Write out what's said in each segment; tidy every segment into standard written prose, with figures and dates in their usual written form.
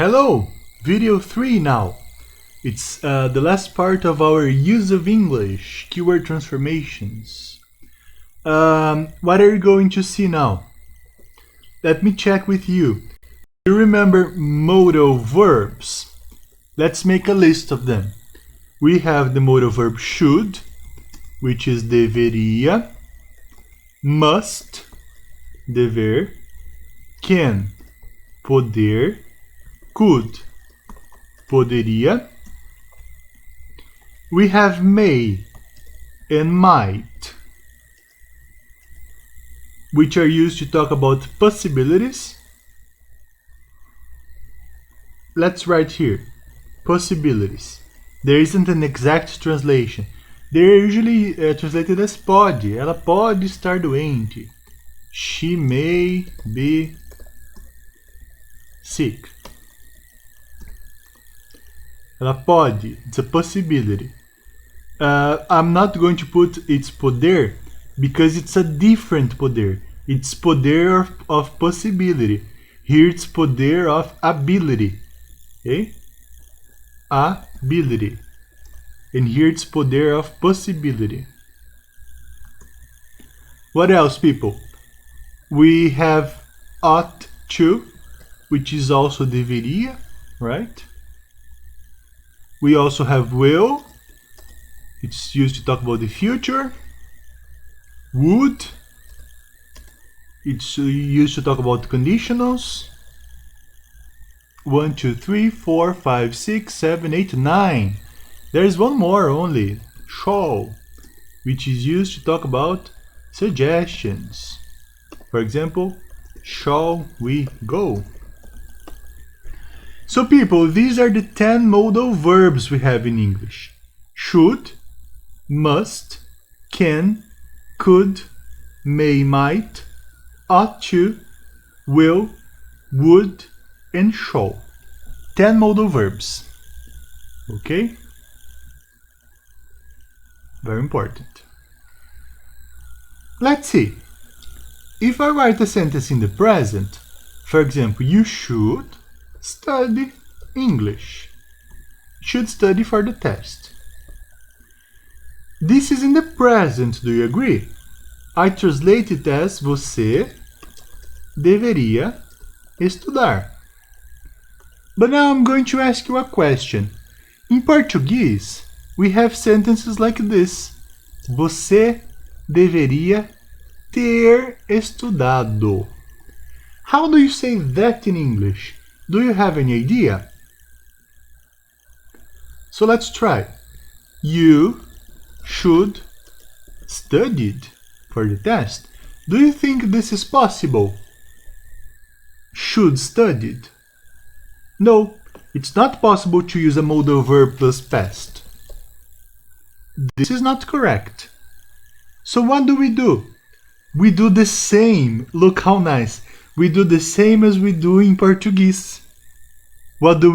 Hello! Video 3 now. It's the last part of our use of English, keyword transformations. What are you going to see now? Let me check with you. You remember modal verbs? Let's make a list of them. We have the modal verb should, which is deveria, must, dever, can, poder, could, poderia. We have may and might, which are used to talk about possibilities. Let's write here, possibilities. There isn't an exact translation. They're usually translated as pode. Ela pode estar doente. She may be sick. Ela pode. It's a possibility. I'm not going to put its poder because it's a different poder. It's poder of possibility. Here it's poder of ability. Okay? Ability. And here it's poder of possibility. What else, people? We have ought to, which is also deveria, right? We also have will. It's used to talk about the future. Would. It's used to talk about conditionals. 1, 2, 3, 4, 5, 6, 7, 8, 9. There is one more only. Shall, which is used to talk about suggestions. For example, shall we go? So people, these are the 10 modal verbs we have in English. Should, must, can, could, may, might, ought to, will, would, and shall. 10 modal verbs. Okay? Very important. Let's see. If I write a sentence in the present, for example, you should study English. Should study for the test. This is in the present, do you agree? I translate it as você deveria estudar. But now I'm going to ask you a question. In Portuguese, we have sentences like this. Você deveria ter estudado. How do you say that in English? Do you have any idea? So let's try. You should studied for the test. Do you think this is possible? Should studied? No, it's not possible to use a modal verb plus past. This is not correct. So what do? We do the same. Look how nice. We do the same as we do in Portuguese. What do?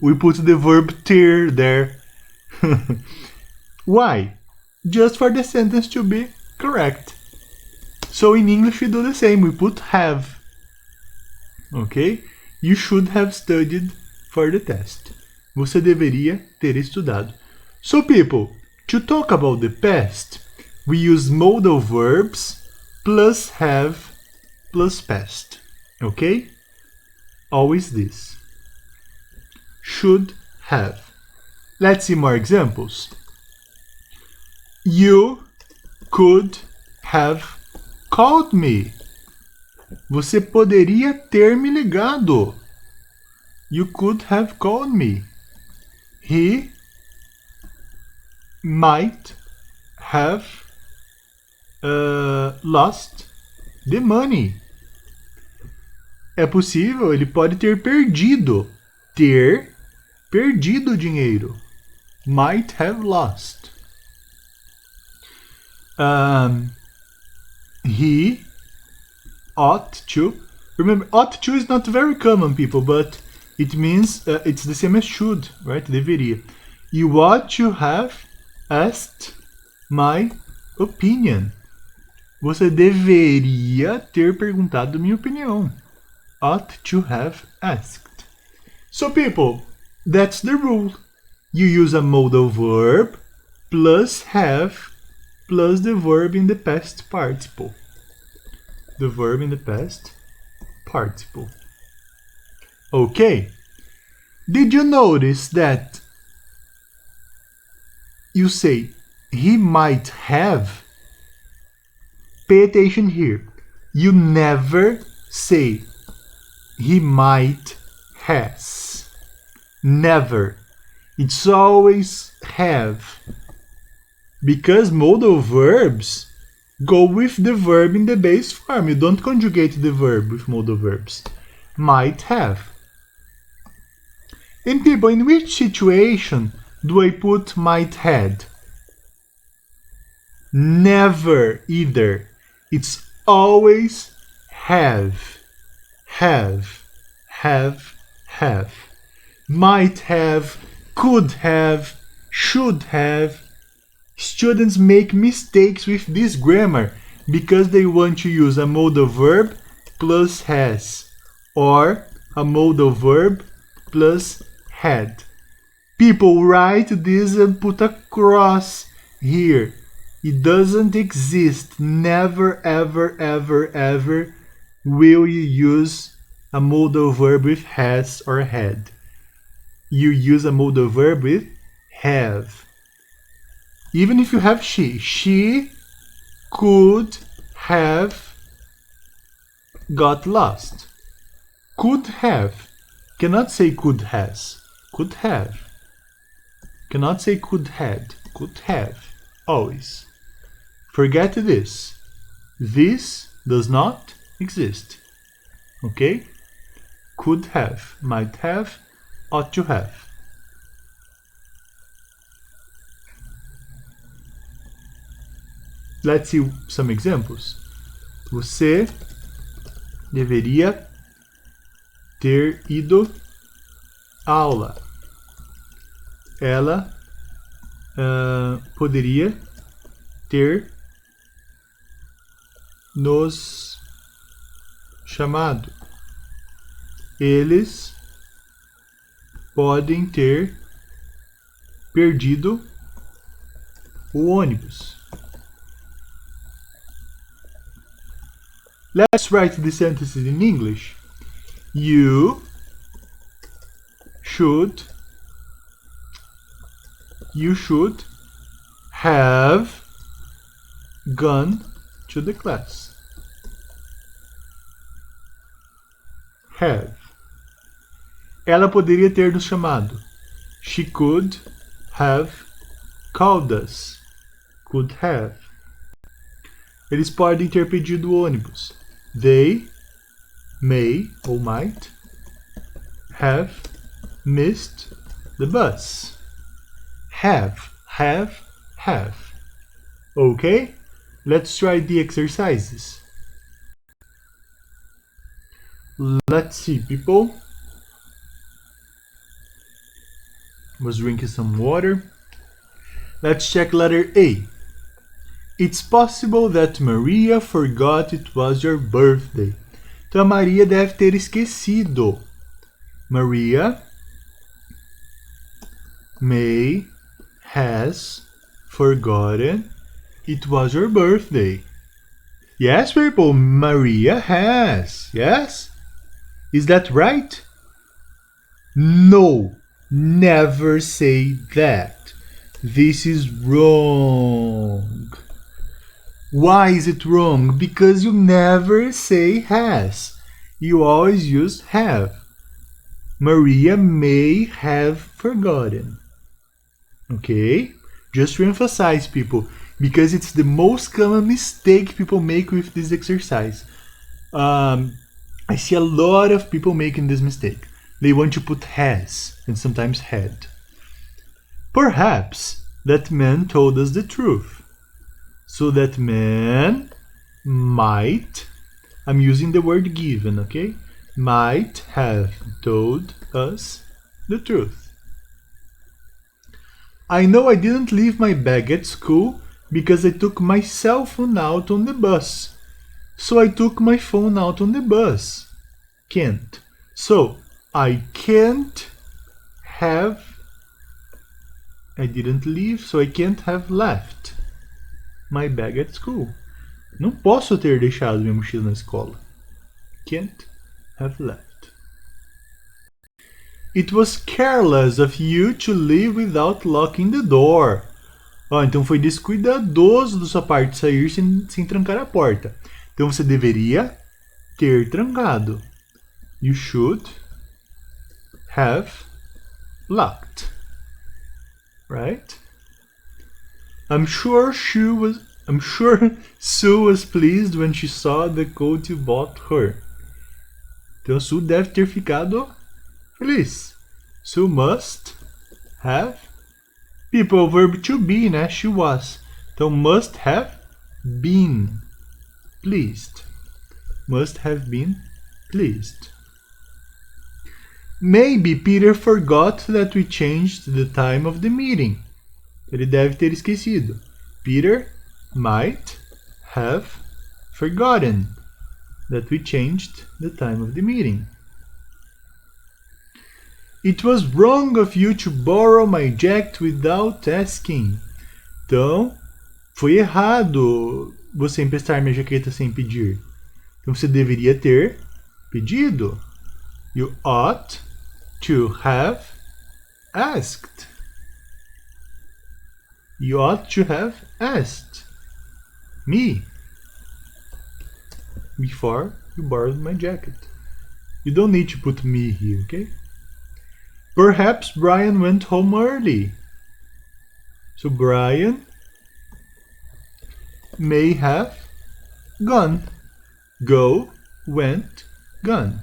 We put the verb ter there. Why? Just for the sentence to be correct. So in English we do the same. We put have. Okay? You should have studied for the test. Você deveria ter estudado. So people, to talk about the past, we use modal verbs plus have plus past. Okay? Always this. Should have. Let's see more examples. You could have called me. Você poderia ter me ligado. You could have called me. He might have lost the money. É possível, ele pode ter perdido. Ter perdido o dinheiro. Might have lost. He ought to. Remember, ought to is not very common, people, but it means it's the same as should, right? Deveria. You ought to have asked my opinion. Você deveria ter perguntado minha opinião. Ought to have asked. So people, that's the rule. You use a modal verb plus have plus the verb in the past participle. The verb in the past participle. Okay. Did you notice that you say he might have? Pay attention here. You never say he might has. Never. It's always have. Because modal verbs go with the verb in the base form. You don't conjugate the verb with modal verbs. Might have. And people, in which situation do I put might had? Never either. It's always have. Have. Have. Have. Might have. Could have. Should have. Students make mistakes with this grammar because they want to use a modal verb plus has or a modal verb plus had. People, write this and put a cross here. It doesn't exist. Never, ever, ever, ever will you use a modal verb with has or had. You use a modal verb with have. Even if you have she could have got lost. Could have. Cannot say could has. Could have. Cannot say could had. Could have. Always. Forget this. This does not exist. Okay? Could have, might have, ought to have. Let's see some examples. Você deveria ter ido à aula. Ela poderia ter nos chamado. Eles podem ter perdido o ônibus. Let's write the sentences in English. You should have gone to the class. Have. Ela poderia ter nos chamado. She could have called us. Could have. Eles podem ter pedido o ônibus. They may or might have missed the bus. Have. Okay? Let's try the exercises. Let's see, people. Was drinking some water. Let's check letter A. It's possible that Maria forgot it was your birthday. Então a Maria deve ter esquecido. Maria may has forgotten it was your birthday. Yes, people, Maria has. Yes? Is that right? No, never say that. This is wrong. Why is it wrong? Because you never say has. You always use have. Maria may have forgotten. Okay? Just to emphasize, people, because it's the most common mistake people make with this exercise. I see a lot of people making this mistake. They want to put has and sometimes had. Perhaps that man told us the truth. So that man might, I'm using the word given, okay? Might have told us the truth. I know I didn't leave my bag at school because I took my cell phone out on the bus. So I took my phone out on the bus. Can't. So, I can't have. I didn't leave, so I can't have left my bag at school. Não posso ter deixado minha mochila na escola. Can't have left. It was careless of you to leave without locking the door. Então foi descuidadoso da sua parte sair sem trancar a porta. Então você deveria ter trancado. You should have locked. Right? I'm sure Sue was pleased when she saw the coat you bought her. Então Sue deve ter ficado feliz. Sue must have. People, verb to be, né? She was. Então must have been pleased. Must have been pleased. Maybe Peter forgot that we changed the time of the meeting. Ele deve ter esquecido. Peter might have forgotten that we changed the time of the meeting. It was wrong of you to borrow my jacket without asking. Então, foi errado você emprestar minha jaqueta sem pedir. Então você deveria ter pedido. You ought to have asked. You ought to have asked me before you borrowed my jacket. You don't need to put me here, okay? Perhaps Brian went home early. So Brian may have gone. Go, went, gone.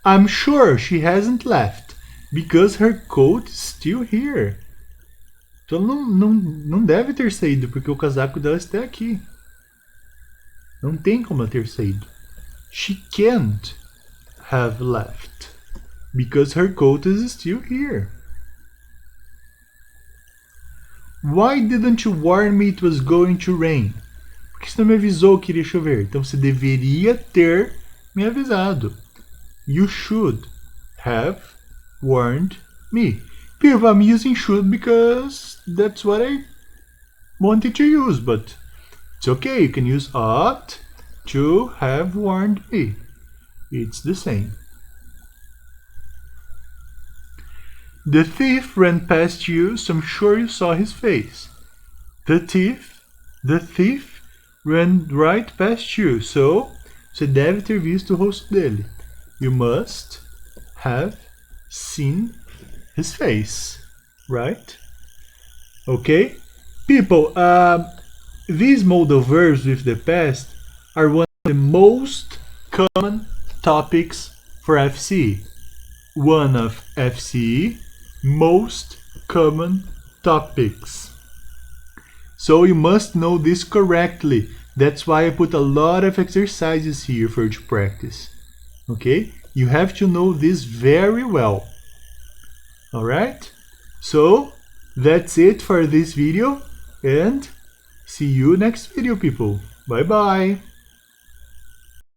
I'm sure she hasn't left because her coat is still here. Então não deve ter saído porque o casaco dela está aqui. Não tem como ela ter saído. She can't have left because her coat is still here. Why didn't you warn me it was going to rain? Por que você não me avisou que iria chover? Então você deveria ter me avisado. You should have warned me. People, I'm using should because that's what I wanted to use, but it's okay. You can use ought to have warned me. It's the same. The thief ran past you, so I'm sure you saw his face. The thief ran right past you, so você deve ter visto o rosto dele. You must have seen his face, right? Okay? People, these modal verbs with the past are one of the most common topics for FCE. One of FCE most common topics. So you must know this correctly. That's why I put a lot of exercises here for you to practice. Okay? You have to know this very well. Alright? So, that's it for this video and see you next video, people. Bye bye!